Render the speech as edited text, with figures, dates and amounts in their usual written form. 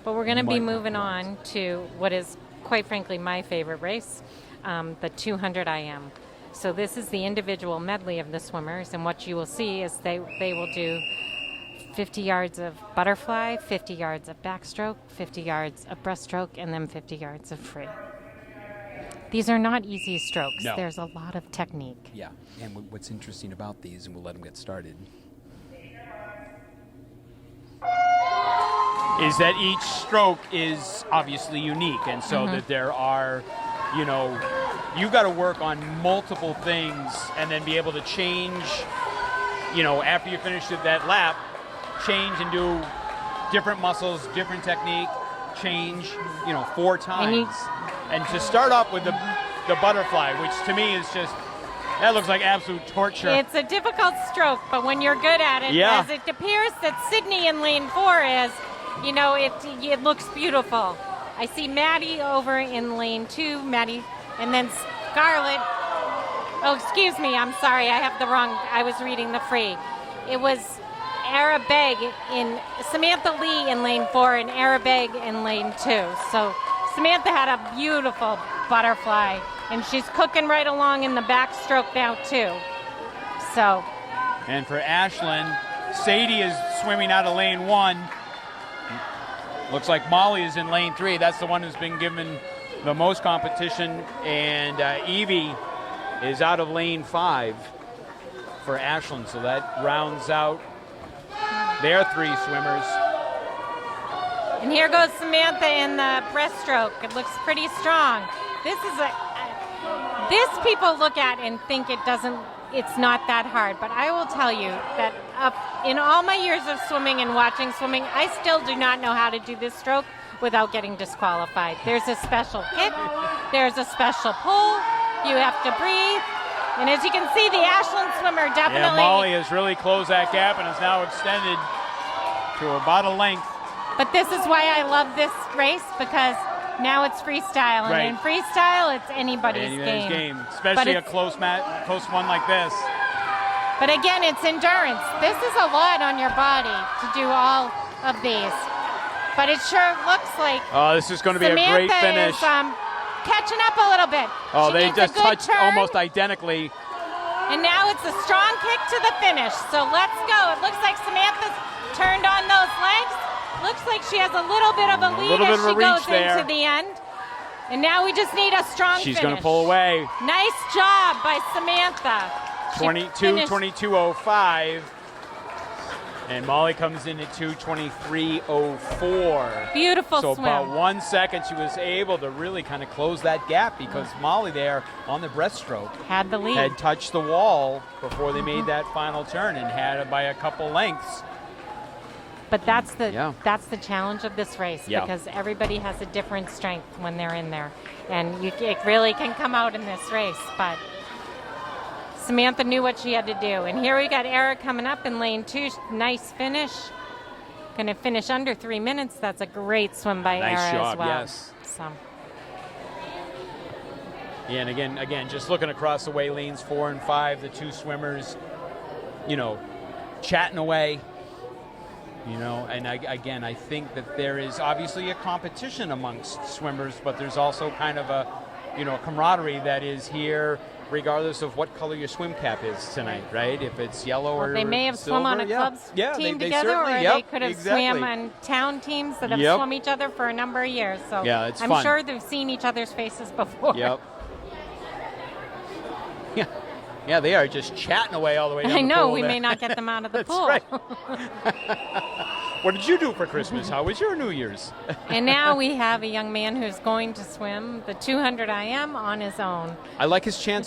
But we're going to be moving on to what is, quite frankly, my favorite race, the 200 IM. So this is the individual medley of the swimmers, and what you will see is they will do 50 yards of butterfly, 50 yards of backstroke, 50 yards of breaststroke, and then 50 yards of free. These are not easy strokes. No. There's a lot of technique. Yeah, and what's interesting about these, and we'll let them get started, is that each stroke is obviously unique, and so that there are, you've got to work on multiple things and then be able to change, after you finish that lap, change and do different muscles, different technique, change, 4 times. And to start off with the butterfly, which to me is just, that looks like absolute torture. It's a difficult stroke, but when you're good at it, as it appears that Sydney in lane 4 is, it looks beautiful. I see Maddie over in lane 2, Maddie, and then Scarlett. Oh, excuse me, I'm sorry, I was reading the free. It was Arabeg Samantha Lee in lane 4 and Arabeg in lane 2. So Samantha had a beautiful butterfly, and she's cooking right along in the backstroke now too. So. And for Ashlyn, Sadie is swimming out of lane 1. Looks like Molly is in lane 3. That's the one who's been given the most competition. And Evie is out of lane 5 for Ashlyn. So that rounds out their 3 swimmers. And here goes Samantha in the breaststroke. It looks pretty strong. This people look at and think it's not that hard. But I will tell you that in all my years of swimming and watching swimming, I still do not know how to do this stroke without getting disqualified. There's a special kick. There's a special pull. You have to breathe. And as you can see, the Ashland swimmer definitely. Yeah, Molly has really closed that gap and is now extended to about a length. But this is why I love this race, because now it's freestyle. And in freestyle, it's anybody's game. Especially a close one like this. But again, it's endurance. This is a lot on your body to do all of these. But it sure looks like this is going to be a great finish. Samantha is catching up a little bit. They just touched almost identically. And now it's a strong kick to the finish. So let's go. It looks like Samantha's turned on those legs. Looks like she has a little bit of a lead as she goes into the end. And now we just need a strong finish. She's going to pull away. Nice job by Samantha. 22:22:05. And Molly comes in at 2:23:04. Beautiful swim. So about 1 second she was able to really kind of close that gap, because Molly there on the breaststroke had the lead. Had touched the wall before they made that final turn and had it by a couple lengths. But that's the challenge of this race, because everybody has a different strength when they're in there. And it really can come out in this race. But Samantha knew what she had to do. And here we got Eric coming up in lane 2. Nice finish. Going to finish under 3 minutes. That's a great swim by Eric as well. Yes. So. Yeah, and again, just looking across the way, lanes 4 and 5, the 2 swimmers, chatting away. And I think that there is obviously a competition amongst swimmers, but there's also kind of a camaraderie that is here regardless of what color your swim cap is tonight, right? If it's yellow or they may have silver, swum on a club's team together, or they could have swam on town teams that have swum each other for a number of years. So it's I'm fun. sure they've seen each other's faces before. Yep. Yeah, they are just chatting away all the way down I know, the pool we there. may not get them out of the That's pool. Right. What did you do for Christmas? How was your New Year's? And now we have a young man who's going to swim the 200 IM on his own. I like his chance.